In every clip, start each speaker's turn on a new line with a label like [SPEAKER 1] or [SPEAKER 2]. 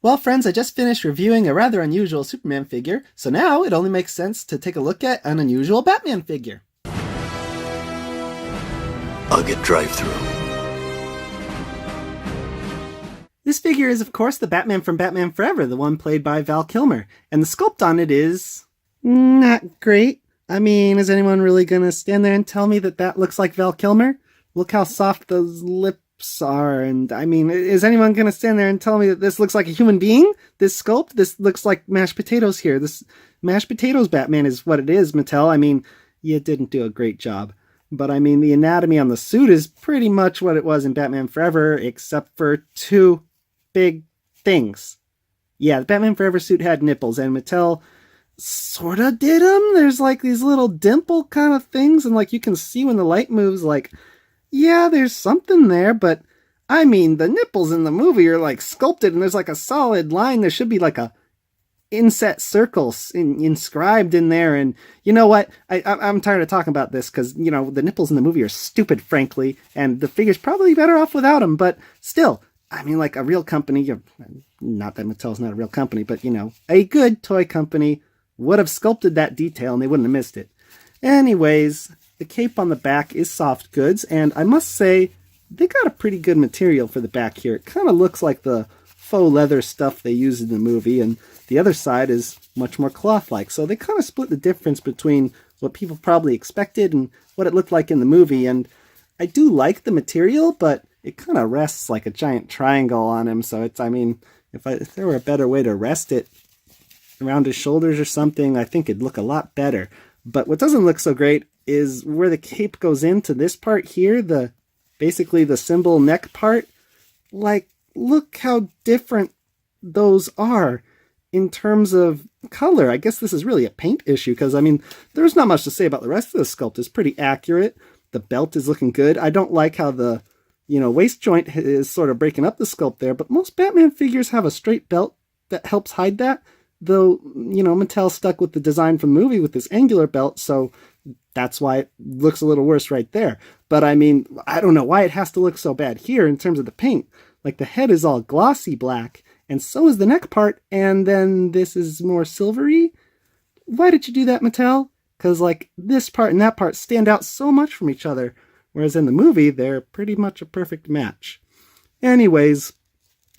[SPEAKER 1] Well, friends, I just finished reviewing a rather unusual Superman figure, so now it only makes sense to take a look at an unusual Batman figure.
[SPEAKER 2] I'll get drive-thru.
[SPEAKER 1] This figure is, of course, the Batman from Batman Forever, the one played by Val Kilmer, and the sculpt on it is not great. I mean, is anyone really gonna stand there and tell me that that looks like Val Kilmer? Look how soft those lips are, and I mean, is anyone gonna stand there and tell me that this looks like a human being? This sculpt? This looks like mashed potatoes here. This mashed potatoes Batman is what it is, Mattel. I mean, you didn't do a great job. But I mean, the anatomy on the suit is pretty much what it was in Batman Forever, except for two big things. Yeah, the Batman Forever suit had nipples, and Mattel sorta did them. There's like these little dimple kind of things, and like you can see when the light moves, like, yeah, there's something there, but I mean, the nipples in the movie are like sculpted, and there's like a solid line. There should be like a inset circles inscribed in there, and you know what? I'm tired of talking about this because, you know, the nipples in the movie are stupid, frankly, and the figure's probably better off without them, but still, I mean, like a real company, not that Mattel's not a real company, but, you know, a good toy company would have sculpted that detail and they wouldn't have missed it. Anyways, the cape on the back is soft goods, and I must say, they got a pretty good material for the back here. It kind of looks like the faux leather stuff they used in the movie, and the other side is much more cloth-like. So they kind of split the difference between what people probably expected and what it looked like in the movie. And I do like the material, but it kind of rests like a giant triangle on him. So it's, I mean, if there were a better way to rest it around his shoulders or something, I think it'd look a lot better. But what doesn't look so great is where the cape goes into this part here, basically the symbol neck part. Like, look how different those are in terms of color. I guess this is really a paint issue because, I mean, there's not much to say about the rest of the sculpt. It's pretty accurate. The belt is looking good. I don't like how the, you know, waist joint is sort of breaking up the sculpt there, but most Batman figures have a straight belt that helps hide that. Though, you know, Mattel stuck with the design from the movie with this angular belt, so that's why it looks a little worse right there. But I mean, I don't know why it has to look so bad here in terms of the paint. Like, the head is all glossy black, and so is the neck part, and then this is more silvery. Why did you do that, Mattel? Because, like, this part and that part stand out so much from each other, whereas in the movie, they're pretty much a perfect match. Anyways,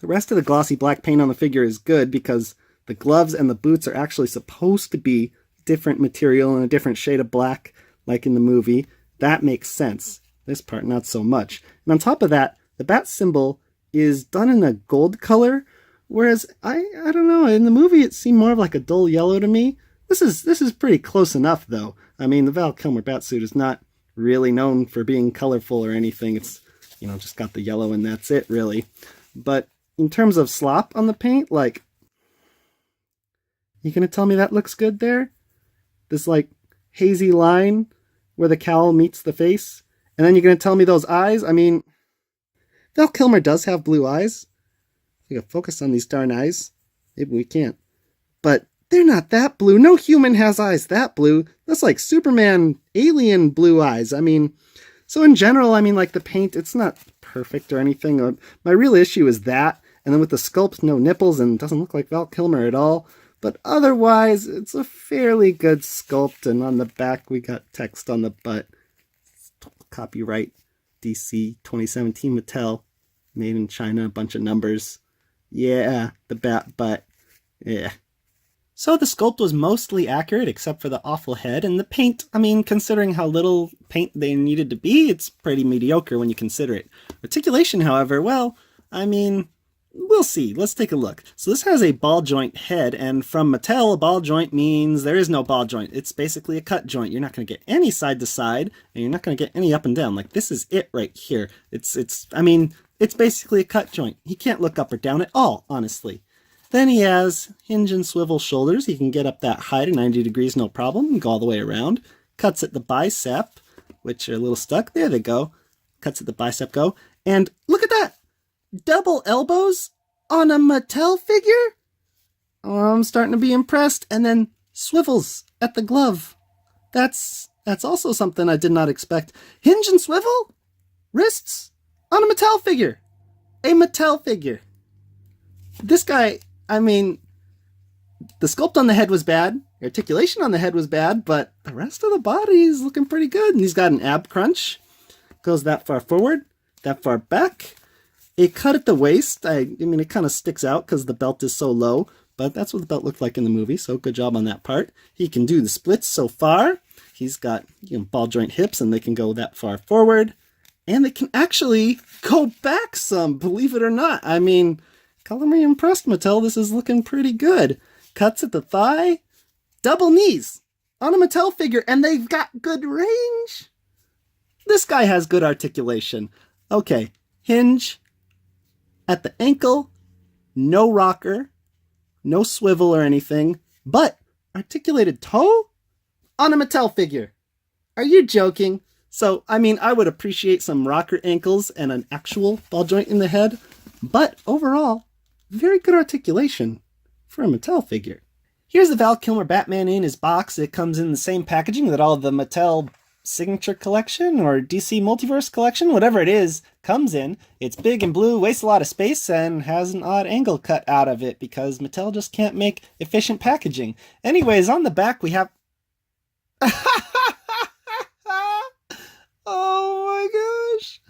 [SPEAKER 1] the rest of the glossy black paint on the figure is good because the gloves and the boots are actually supposed to be different material and a different shade of black, like in the movie. That makes sense. This part, not so much. And on top of that, the bat symbol is done in a gold color, whereas I don't know, in the movie it seemed more of like a dull yellow to me. This is pretty close enough, though. I mean, the Val Kilmer batsuit is not really known for being colorful or anything. It's, you know, just got the yellow and that's it, really. But in terms of slop on the paint, like, you gonna tell me that looks good there? This, like, hazy line where the cowl meets the face? And then you're gonna tell me those eyes? I mean, Val Kilmer does have blue eyes. We can focus on these darn eyes. Maybe we can't. But they're not that blue. No human has eyes that blue. That's like Superman alien blue eyes. I mean, so in general, I mean, like, the paint, it's not perfect or anything. My real issue is that. And then with the sculpt, no nipples, and doesn't look like Val Kilmer at all. But otherwise, it's a fairly good sculpt, and on the back we got text on the butt. Copyright DC 2017 Mattel. Made in China, a bunch of numbers. Yeah, the bat butt. Yeah. So the sculpt was mostly accurate, except for the awful head, and the paint, I mean, considering how little paint they needed to be, it's pretty mediocre when you consider it. Articulation, however, well, I mean, we'll see. Let's take a look. So this has a ball joint head, and from Mattel, a ball joint means there is no ball joint. It's basically a cut joint. You're not going to get any side to side, and you're not going to get any up and down. Like, this is it right here. I mean, it's basically a cut joint. He can't look up or down at all, honestly. Then he has hinge and swivel shoulders. He can get up that high to 90 degrees, no problem, and go all the way around. Cuts at the bicep, which are a little stuck. There they go. Cuts at the bicep go. And look at that! Double elbows on a Mattel figure? Oh, I'm starting to be impressed. And then swivels at the glove. That's also something I did not expect. Hinge and swivel? Wrists on a Mattel figure. A Mattel figure. This guy, I mean, the sculpt on the head was bad, the articulation on the head was bad, but the rest of the body is looking pretty good. And he's got an ab crunch. Goes that far forward, that far back. A cut at the waist. I mean, it kind of sticks out because the belt is so low, but that's what the belt looked like in the movie, so good job on that part. He can do the splits so far. He's got ball joint hips, and they can go that far forward. And they can actually go back some, believe it or not. I mean, color me impressed, Mattel. This is looking pretty good. Cuts at the thigh. Double knees on a Mattel figure, and they've got good range. This guy has good articulation. Okay, hinge at the ankle, no rocker, no swivel or anything, but articulated toe on a Mattel figure. Are you joking? So, I mean, I would appreciate some rocker ankles and an actual ball joint in the head, but overall, very good articulation for a Mattel figure. Here's the Val Kilmer Batman in his box. It comes in the same packaging that all the Mattel Signature Collection or DC Multiverse Collection, whatever it is, comes in. It's big and blue, wastes a lot of space, and has an odd angle cut out of it because Mattel just can't make efficient packaging. Anyways, on the back we have... Oh my gosh!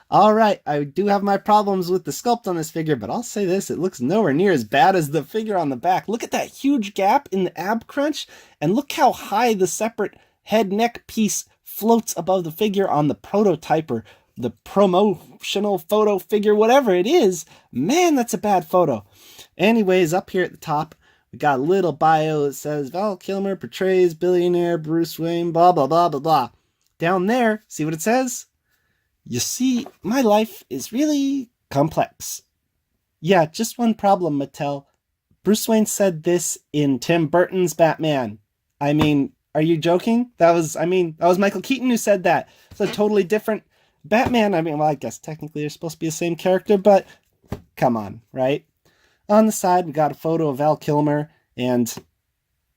[SPEAKER 1] Alright, I do have my problems with the sculpt on this figure, but I'll say this, it looks nowhere near as bad as the figure on the back. Look at that huge gap in the ab crunch, and look how high the separate head neck piece floats above the figure on the prototype or the promotional photo figure, whatever it is. Man, that's a bad photo. Anyways, up here at the top, we got a little bio that says Val Kilmer portrays billionaire Bruce Wayne, blah, blah, blah, blah, blah. Down there, see what it says? You see, my life is really complex. Yeah, just one problem, Mattel. Bruce Wayne said this in Tim Burton's Batman. I mean, are you joking? That was Michael Keaton who said that. It's a totally different Batman. I mean, well, I guess technically they're supposed to be the same character, but come on, right? On the side, we got a photo of Val Kilmer, and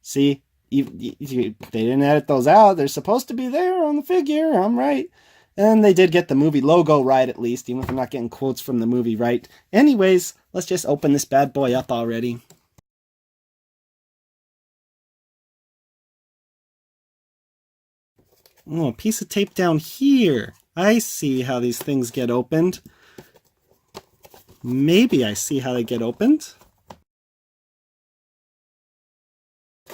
[SPEAKER 1] see, they didn't edit those out. They're supposed to be there on the figure. I'm right. And they did get the movie logo right, at least, even if I'm not getting quotes from the movie right. Anyways, let's just open this bad boy up already. Oh, a piece of tape down here. I see how these things get opened. Maybe I see how they get opened.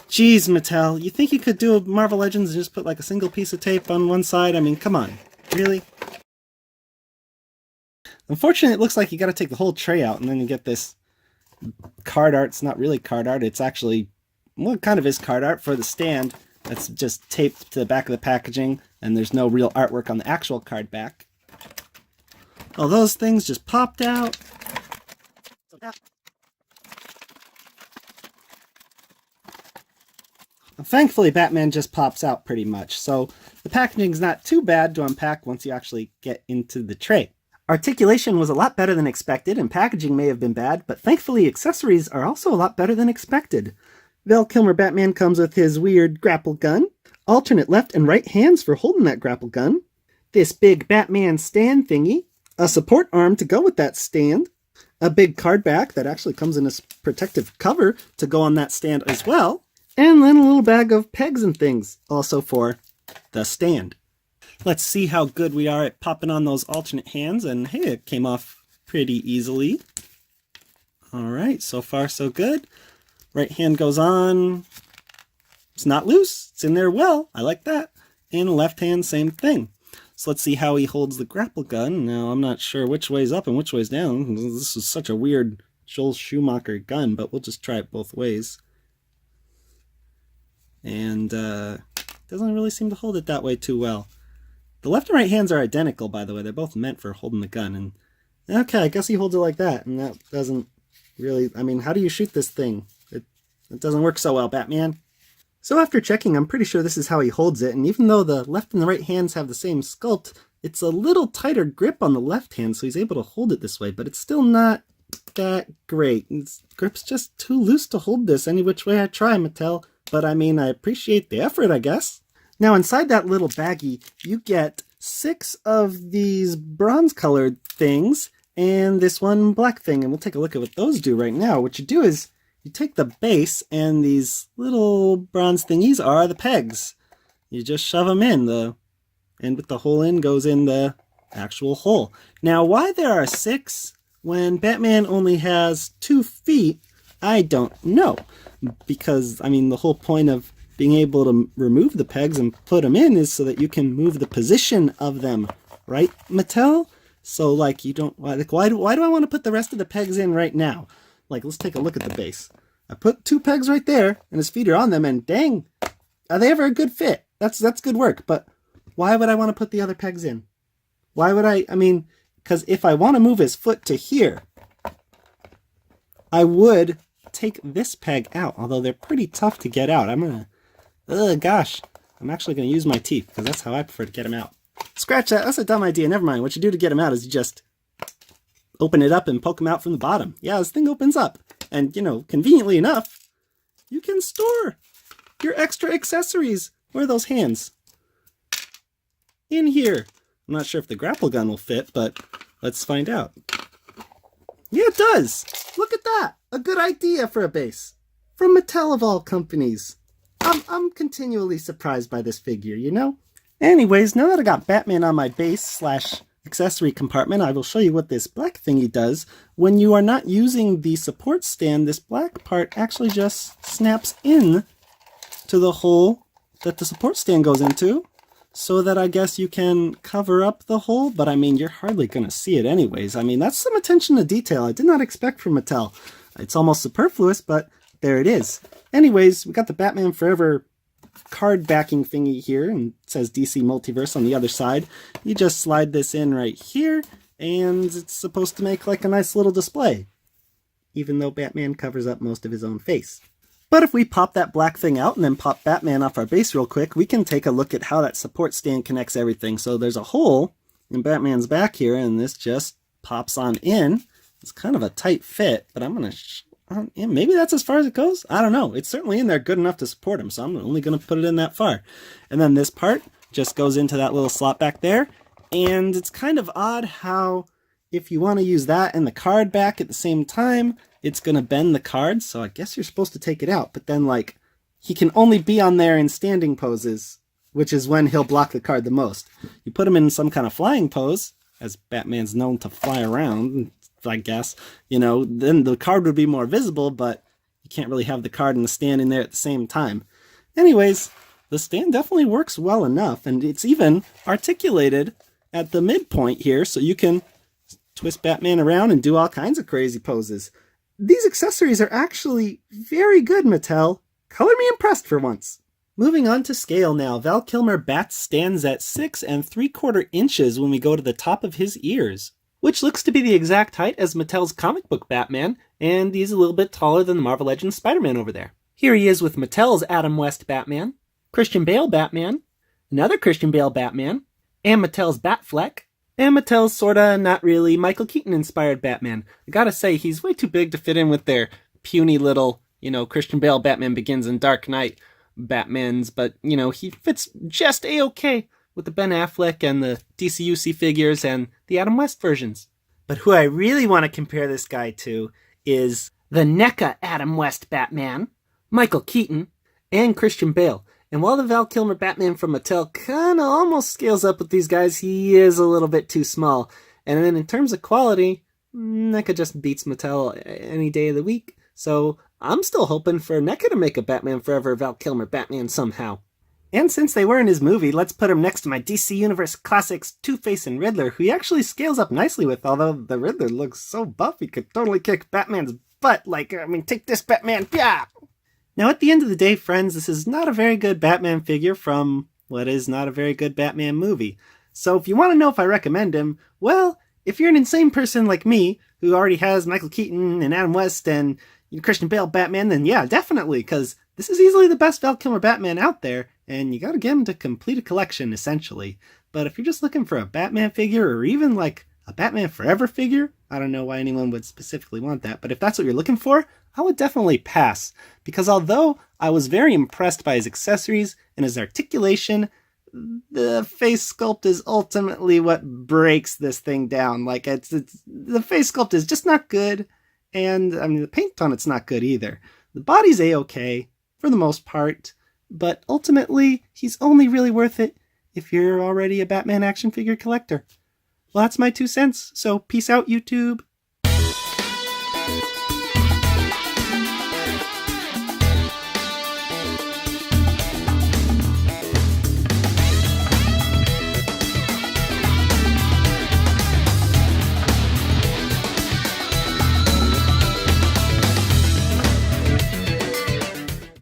[SPEAKER 1] Jeez, Mattel, you think you could do a Marvel Legends and just put like a single piece of tape on one side? I mean, come on. Really? Unfortunately, it looks like you gotta take the whole tray out and then you get this card art. It's not really card art. It's actually, well, it kind of is card art for the stand. That's just taped to the back of the packaging, and there's no real artwork on the actual card back. All those things just popped out. Thankfully, Batman just pops out pretty much, so the packaging's not too bad to unpack once you actually get into the tray. Articulation was a lot better than expected, and packaging may have been bad, but thankfully accessories are also a lot better than expected. Val Kilmer Batman comes with his weird grapple gun, alternate left and right hands for holding that grapple gun, this big Batman stand thingy, a support arm to go with that stand, a big card back that actually comes in a protective cover to go on that stand as well, and then a little bag of pegs and things, also for the stand. Let's see how good we are at popping on those alternate hands, and hey, it came off pretty easily. Alright, so far so good. Right hand goes on. It's not loose. It's in there well. I like that. And left hand, same thing. So let's see how he holds the grapple gun. Now, I'm not sure which way's up and which way's down. This is such a weird Joel Schumacher gun, but we'll just try it both ways. And doesn't really seem to hold it that way too well. The left and right hands are identical, by the way. They're both meant for holding the gun. And okay, I guess he holds it like that. And that doesn't really... I mean, how do you shoot this thing? It doesn't work so well, Batman. So after checking, I'm pretty sure this is how he holds it, and even though the left and the right hands have the same sculpt, it's a little tighter grip on the left hand, so he's able to hold it this way, but it's still not that great. Its grip's just too loose to hold this any which way I try, Mattel, but I mean, I appreciate the effort, I guess. Now inside that little baggie, you get 6 of these bronze-colored things, and this one black thing, and we'll take a look at what those do right now. What you do is you take the base, and these little bronze thingies are the pegs. You just shove them in. The end with the hole in goes in the actual hole. Now, why there are 6 when Batman only has 2 feet, I don't know. Because, I mean, the whole point of being able to remove the pegs and put them in is so that you can move the position of them, right, Mattel? So, like, you don't, like, why do I want to put the rest of the pegs in right now? Like, let's take a look at the base. I put 2 pegs right there, and his feet are on them, and dang, are they ever a good fit? That's good work, but why would I want to put the other pegs in? Why would I mean, because if I want to move his foot to here, I would take this peg out, although they're pretty tough to get out. I'm actually going to use my teeth, because that's how I prefer to get them out. Scratch that, that's a dumb idea, never mind. What you do to get them out is you just open it up and poke them out from the bottom. Yeah, this thing opens up, and, you know, conveniently enough, you can store your extra accessories. Where are those hands? In here. I'm not sure if the grapple gun will fit, but let's find out. Yeah, it does! Look at that! A good idea for a base. From Mattel of all companies. I'm continually surprised by this figure, you know? Anyways, now that I got Batman on my base / accessory compartment, I will show you what this black thingy does. When you are not using the support stand, this black part actually just snaps in to the hole that the support stand goes into, so that I guess you can cover up the hole, but I mean, you're hardly going to see it anyways. I mean, that's some attention to detail I did not expect from Mattel. It's almost superfluous, but there it is. Anyways, we got the Batman Forever card backing thingy here, and it says DC Multiverse on the other side. You just slide this in right here, and it's supposed to make like a nice little display, even though Batman covers up most of his own face. But if we pop that black thing out and then pop Batman off our base real quick, we can take a look at how that support stand connects everything. So there's a hole in Batman's back here, and this just pops on in. It's kind of a tight fit, but I'm going to... maybe that's as far as it goes? I don't know. It's certainly in there good enough to support him, so I'm only going to put it in that far. And then this part just goes into that little slot back there. And it's kind of odd how if you want to use that and the card back at the same time, it's going to bend the card, so I guess you're supposed to take it out. But then, like, he can only be on there in standing poses, which is when he'll block the card the most. You put him in some kind of flying pose, as Batman's known to fly around, I guess, you know, then the card would be more visible, but you can't really have the card and the stand in there at the same time. Anyways, the stand definitely works well enough, and it's even articulated at the midpoint here, so you can twist Batman around and do all kinds of crazy poses. These accessories are actually very good, Mattel. Color me impressed for once. Moving on to scale now. Val Kilmer Bat stands at 6 3/4 inches when we go to the top of his ears, which looks to be the exact height as Mattel's comic book Batman, and he's a little bit taller than the Marvel Legends Spider-Man over there. Here he is with Mattel's Adam West Batman, Christian Bale Batman, another Christian Bale Batman, and Mattel's Batfleck, and Mattel's sorta, not really, Michael Keaton-inspired Batman. I gotta say, he's way too big to fit in with their puny little, you know, Christian Bale Batman Begins and Dark Knight Batmans, but, you know, he fits just A-okay with the Ben Affleck and the DCUC figures and the Adam West versions. But who I really want to compare this guy to is the NECA Adam West Batman, Michael Keaton, and Christian Bale. And while the Val Kilmer Batman from Mattel kinda almost scales up with these guys, he is a little bit too small. And then in terms of quality, NECA just beats Mattel any day of the week. So I'm still hoping for NECA to make a Batman Forever Val Kilmer Batman somehow. And since they were in his movie, let's put him next to my DC Universe Classics Two-Face and Riddler, who he actually scales up nicely with, although the Riddler looks so buff he could totally kick Batman's butt. Like, I mean, take this, Batman, yeah! Now, at the end of the day, friends, this is not a very good Batman figure from what is not a very good Batman movie. So if you want to know if I recommend him, well, if you're an insane person like me, who already has Michael Keaton and Adam West and Christian Bale Batman, then yeah, definitely, because this is easily the best Val Kilmer Batman out there, and you gotta get him to complete a collection, essentially. But if you're just looking for a Batman figure, or even like a Batman Forever figure, I don't know why anyone would specifically want that, but if that's what you're looking for, I would definitely pass. Because although I was very impressed by his accessories and his articulation, the face sculpt is ultimately what breaks this thing down. Like it's the face sculpt is just not good, and I mean the paint on it's not good either. The body's a-okay for the most part, but ultimately he's only really worth it if you're already a Batman action figure collector. Well, that's my 2 cents. So peace out, YouTube.